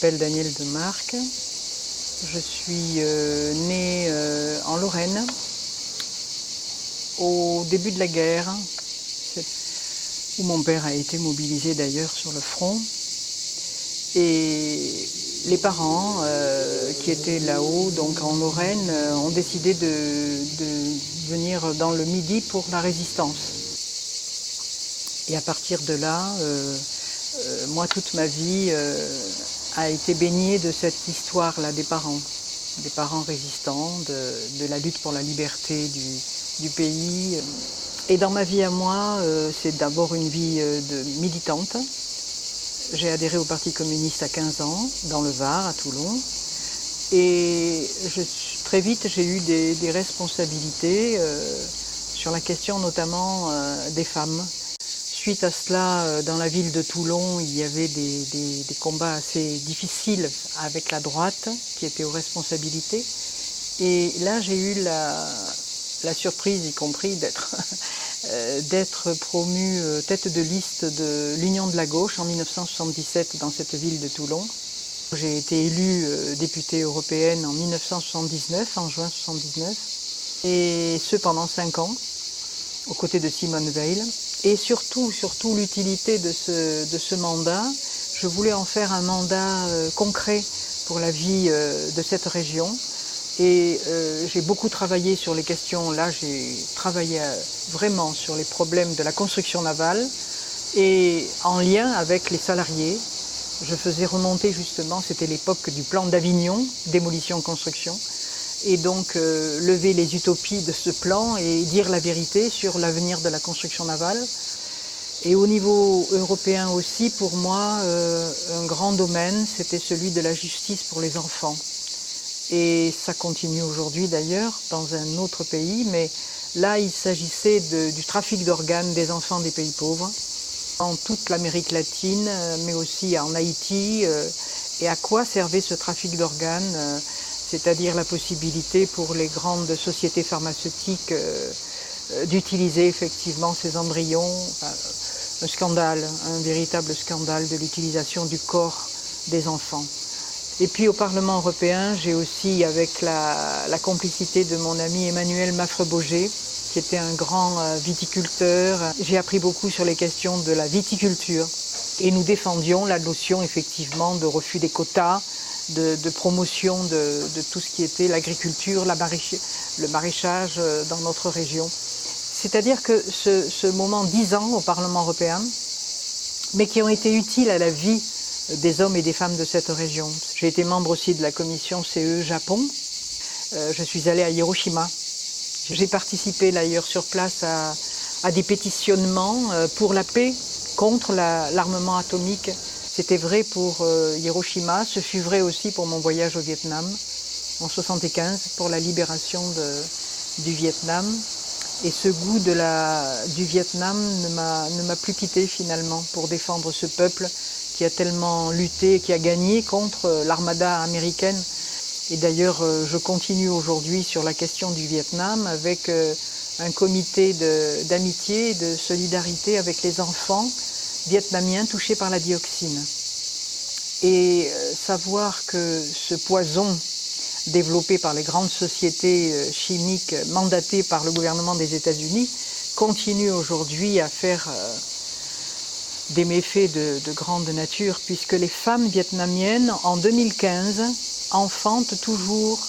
m'appelle Danielle Demarque. Je suis née en Lorraine au début de la guerre, où mon père a été mobilisé d'ailleurs sur le front. Et les parents qui étaient là-haut, donc en Lorraine, ont décidé de venir dans le Midi pour la résistance. Et à partir de là, moi, toute ma vie a été baignée de cette histoire-là des parents résistants, de la lutte pour la liberté du pays. Et dans ma vie à moi, c'est d'abord une vie de militante. J'ai adhéré au Parti communiste à 15 ans, dans le Var, à Toulon. Et très vite, j'ai eu des responsabilités sur la question notamment des femmes. Suite à cela, dans la ville de Toulon, il y avait des combats assez difficiles avec la droite qui était aux responsabilités. Et là, j'ai eu la surprise, y compris, d'être promue tête de liste de l'Union de la gauche en 1977 dans cette ville de Toulon. J'ai été élue députée européenne en 1979, en juin 1979, et ce pendant 5 ans, aux côtés de Simone Veil. Et surtout l'utilité de ce mandat, je voulais en faire un mandat concret pour la vie de cette région. Et j'ai beaucoup travaillé sur les questions, là j'ai travaillé vraiment sur les problèmes de la construction navale et en lien avec les salariés. Je faisais remonter justement, c'était l'époque du plan d'Avignon, démolition-construction, et donc lever les utopies de ce plan et dire la vérité sur l'avenir de la construction navale. Et au niveau européen aussi, pour moi, un grand domaine, c'était celui de la justice pour les enfants. Et ça continue aujourd'hui d'ailleurs dans un autre pays, mais là il s'agissait du trafic d'organes des enfants des pays pauvres, en toute l'Amérique latine, mais aussi en Haïti. Et à quoi servait ce trafic d'organes, c'est-à-dire la possibilité pour les grandes sociétés pharmaceutiques d'utiliser effectivement ces embryons. Un scandale, un véritable scandale de l'utilisation du corps des enfants. Et puis au Parlement européen, j'ai aussi, avec la complicité de mon ami Emmanuel Maffre-Bauger, qui était un grand viticulteur, j'ai appris beaucoup sur les questions de la viticulture. Et nous défendions la notion effectivement de refus des quotas, de promotion de tout ce qui était l'agriculture, le maraîchage dans notre région. C'est-à-dire que ce moment 10 ans au Parlement européen, mais qui ont été utiles à la vie des hommes et des femmes de cette région. J'ai été membre aussi de la commission CE Japon. Je suis allée à Hiroshima. J'ai participé d'ailleurs sur place à des pétitionnements pour la paix contre l'armement atomique. C'était vrai pour Hiroshima, ce fut vrai aussi pour mon voyage au Vietnam en 1975 pour la libération du Vietnam. Et ce goût du Vietnam ne m'a plus quitté finalement pour défendre ce peuple qui a tellement lutté, qui a gagné contre l'armada américaine. Et d'ailleurs, je continue aujourd'hui sur la question du Vietnam avec un comité d'amitié et de solidarité avec les enfants vietnamiens touchés par la dioxine. Et savoir que ce poison développé par les grandes sociétés chimiques mandatées par le gouvernement des États-Unis continue aujourd'hui à faire des méfaits de grande nature, puisque les femmes vietnamiennes, en 2015, enfantent toujours,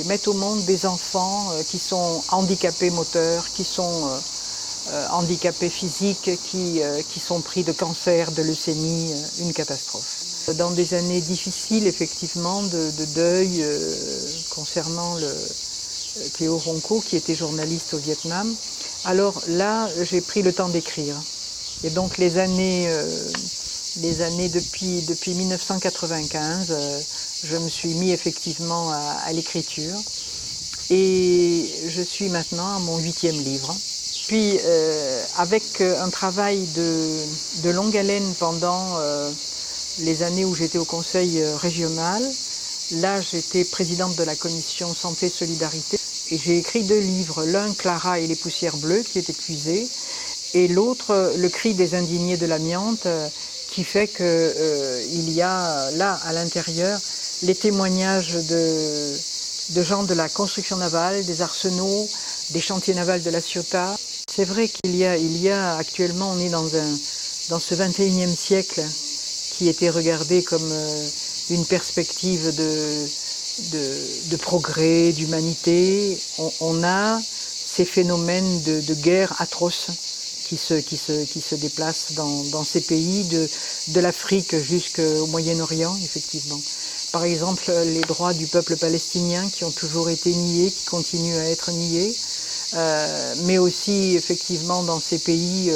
mettent au monde des enfants qui sont handicapés moteurs, qui sont handicapés physiques, qui sont pris de cancer, de leucémie, une catastrophe. Dans des années difficiles, effectivement, de deuil concernant Théo Ronco, qui était journaliste au Vietnam, alors là, j'ai pris le temps d'écrire. Et donc les années depuis 1995, je me suis mis effectivement à l'écriture. Et je suis maintenant à mon 8e livre. Puis avec un travail de longue haleine pendant les années où j'étais au conseil régional, là j'étais présidente de la commission santé solidarité et j'ai écrit 2 livres, l'un Clara et les poussières bleues qui est épuisé, et l'autre Le cri des indignés de l'amiante qui fait qu'il y a là, à l'intérieur, les témoignages de gens de la construction navale, des arsenaux, des chantiers navals de la Ciotat. C'est vrai qu'il y a actuellement, on est dans ce 21e siècle qui était regardé comme une perspective de progrès, d'humanité. On a ces phénomènes de guerre atroces qui se déplacent dans ces pays, de l'Afrique jusqu'au Moyen-Orient, effectivement. Par exemple, les droits du peuple palestinien qui ont toujours été niés, qui continuent à être niés, mais aussi, effectivement, dans ces pays,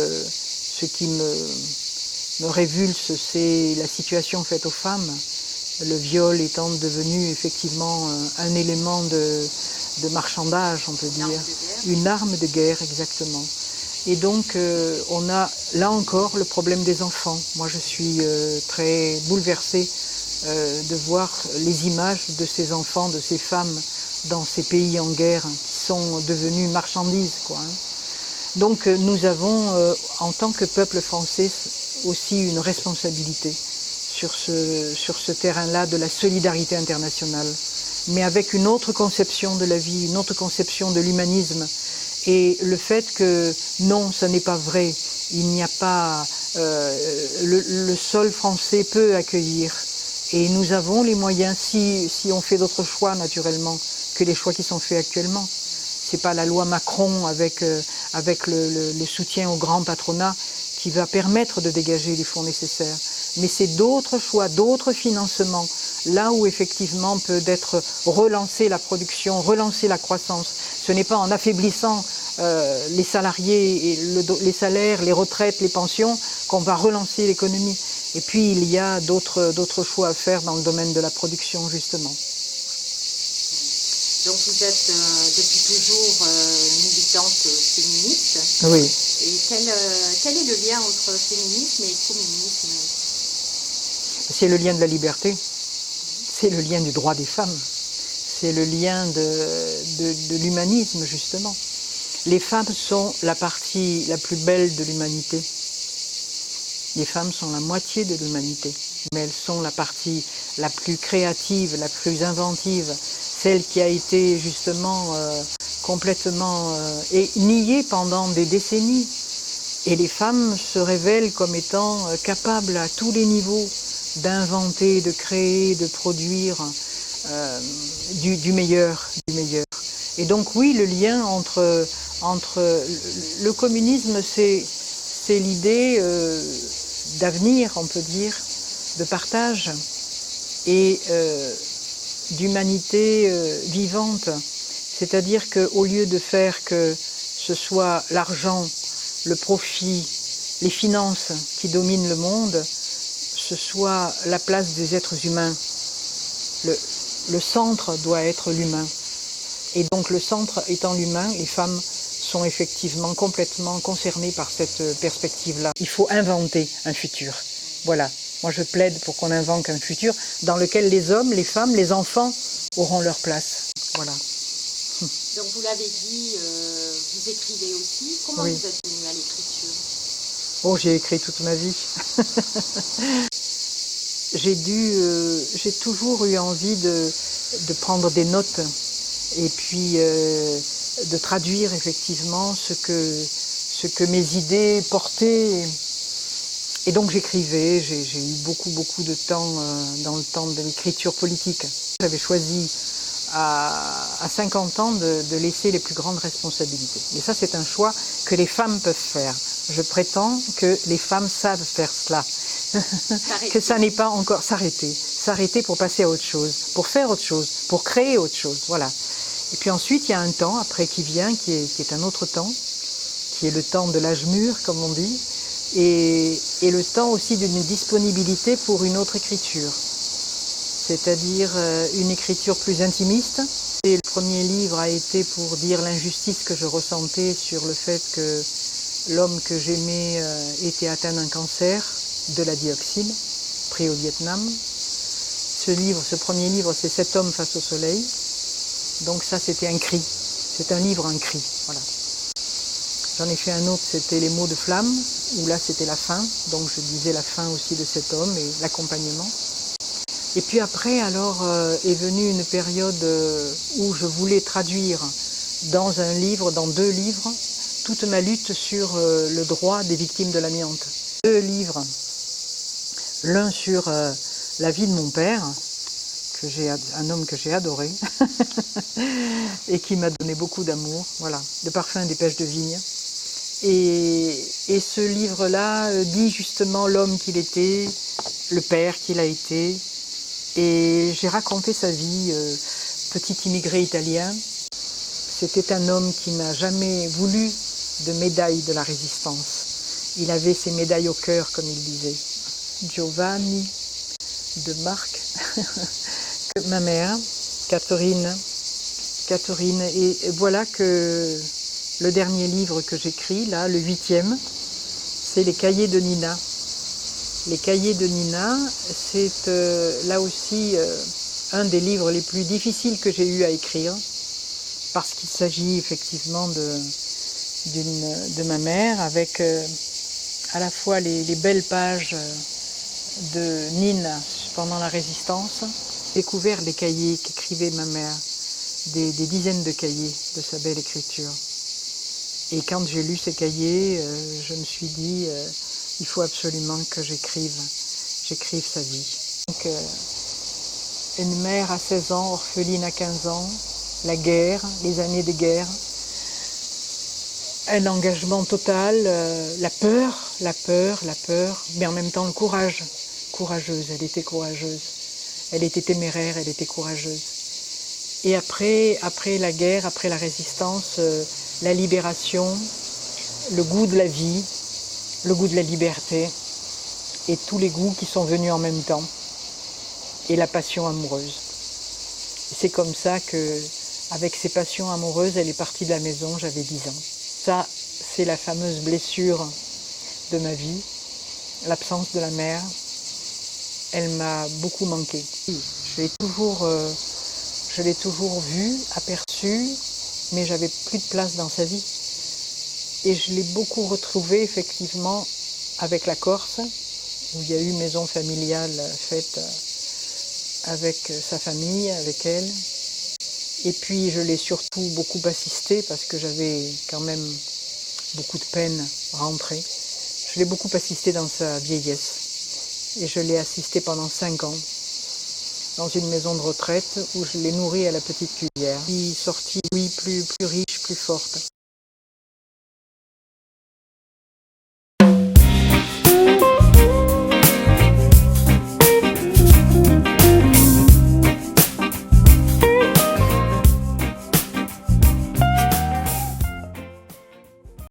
ce qui me révulse, c'est la situation faite aux femmes, le viol étant devenu, effectivement, un élément de marchandage, on peut dire, une arme de guerre, exactement. Et donc, on a, là encore, le problème des enfants. Moi, je suis très bouleversée de voir les images de ces enfants, de ces femmes dans ces pays en guerre qui sont devenus marchandises, quoi. Donc nous avons, en tant que peuple français, aussi une responsabilité sur ce terrain-là de la solidarité internationale, mais avec une autre conception de la vie, une autre conception de l'humanisme. Et le fait que non, ça n'est pas vrai, il n'y a pas... le sol français peut accueillir. Et nous avons les moyens, si on fait d'autres choix naturellement, que les choix qui sont faits actuellement. C'est pas la loi Macron avec le soutien au grand patronat qui va permettre de dégager les fonds nécessaires. Mais c'est d'autres choix, d'autres financements, là où effectivement peut être relancée la production, relancer la croissance. Ce n'est pas en affaiblissant les salariés, et les salaires, les retraites, les pensions, qu'on va relancer l'économie. Et puis il y a d'autres choix à faire dans le domaine de la production, justement. Donc vous êtes depuis toujours militante féministe. Oui. Et quel est le lien entre féminisme et communisme? C'est le lien de la liberté, c'est le lien du droit des femmes, c'est le lien de l'humanisme, justement. Les femmes sont la partie la plus belle de l'humanité. Les femmes sont la moitié de l'humanité, mais elles sont la partie la plus créative, la plus inventive, celle qui a été justement complètement niée pendant des décennies. Et les femmes se révèlent comme étant capables à tous les niveaux d'inventer, de créer, de produire du meilleur, du meilleur. Et donc oui, le lien entre le communisme, c'est l'idée d'avenir, on peut dire, de partage et d'humanité vivante. C'est-à-dire qu'au lieu de faire que ce soit l'argent, le profit, les finances qui dominent le monde, ce soit la place des êtres humains. Le centre doit être l'humain. Et donc le centre étant l'humain, les femmes sont effectivement complètement concernées par cette perspective-là. Il faut inventer un futur. Voilà. Moi je plaide pour qu'on invente un futur dans lequel les hommes, les femmes, les enfants auront leur place. Voilà. Donc vous l'avez dit, vous écrivez aussi. Comment oui. Vous êtes venue à l'écriture? Oh, j'ai écrit toute ma vie. J'ai toujours eu envie de prendre des notes et puis de traduire effectivement ce que mes idées portaient. Et donc j'écrivais, j'ai eu beaucoup de temps dans le temps de l'écriture politique. J'avais choisi à 50 ans de laisser les plus grandes responsabilités. Et ça, c'est un choix que les femmes peuvent faire. Je prétends que les femmes savent faire cela. Que ça n'est pas encore s'arrêter pour passer à autre chose, pour faire autre chose, pour créer autre chose, voilà. Et puis ensuite, il y a un temps après qui vient, qui est un autre temps, qui est le temps de l'âge mûr, comme on dit, et le temps aussi d'une disponibilité pour une autre écriture, c'est-à-dire une écriture plus intimiste. Et le premier livre a été pour dire l'injustice que je ressentais sur le fait que l'homme que j'aimais était atteint d'un cancer, de la dioxine, pris au Vietnam. Ce premier livre, c'est 7 hommes face au soleil. Donc ça, c'était un cri. C'est un livre, un cri. Voilà. J'en ai fait un autre, c'était Les mots de flamme. où là c'était la fin, donc je disais la fin aussi de cet homme et l'accompagnement. Et puis après, alors, est venue une période où je voulais traduire dans un livre, dans 2 livres, toute ma lutte sur le droit des victimes de l'amiante. 2 livres, l'un sur la vie de mon père, un homme que j'ai adoré et qui m'a donné beaucoup d'amour, voilà, de parfum des pêches de vigne. Et ce livre-là dit justement l'homme qu'il était, le père qu'il a été, et j'ai raconté sa vie, petit immigré italien. C'était un homme qui n'a jamais voulu de médaille de la résistance. Il avait ses médailles au cœur, comme il disait. Giovanni, de Marc, ma mère, Catherine, et voilà que le dernier livre que j'écris, là, le 8e, c'est les cahiers de Nina. Les cahiers de Nina, c'est là aussi un des livres les plus difficiles que j'ai eu à écrire, parce qu'il s'agit effectivement de ma mère, avec à la fois les belles pages de Nina pendant la Résistance, découvert les cahiers qu'écrivait ma mère, des dizaines de cahiers de sa belle écriture. Et quand j'ai lu ces cahiers, je me suis dit, il faut absolument que j'écrive sa vie. Donc, une mère à 16 ans, orpheline à 15 ans, la guerre, les années de guerre, un engagement total, la peur, mais en même temps le courage. Courageuse, elle était courageuse. Elle était téméraire, elle était courageuse. Et après la guerre, après la résistance, la libération, le goût de la vie, le goût de la liberté, et tous les goûts qui sont venus en même temps, et la passion amoureuse. C'est comme ça que, avec ces passions amoureuses, elle est partie de la maison, j'avais 10 ans. Ça, c'est la fameuse blessure de ma vie, l'absence de la mère. Elle m'a beaucoup manqué. Je l'ai toujours vue, aperçue, mais j'avais plus de place dans sa vie. Et je l'ai beaucoup retrouvée effectivement avec la Corse, où il y a eu maison familiale faite avec sa famille, avec elle. Et puis je l'ai surtout beaucoup assistée parce que j'avais quand même beaucoup de peine rentrée. Je l'ai beaucoup assistée dans sa vieillesse. Et je l'ai assistée pendant 5 ans dans une maison de retraite où je l'ai nourrie à la petite cuillère. Puis sortie, oui, plus riche, plus forte.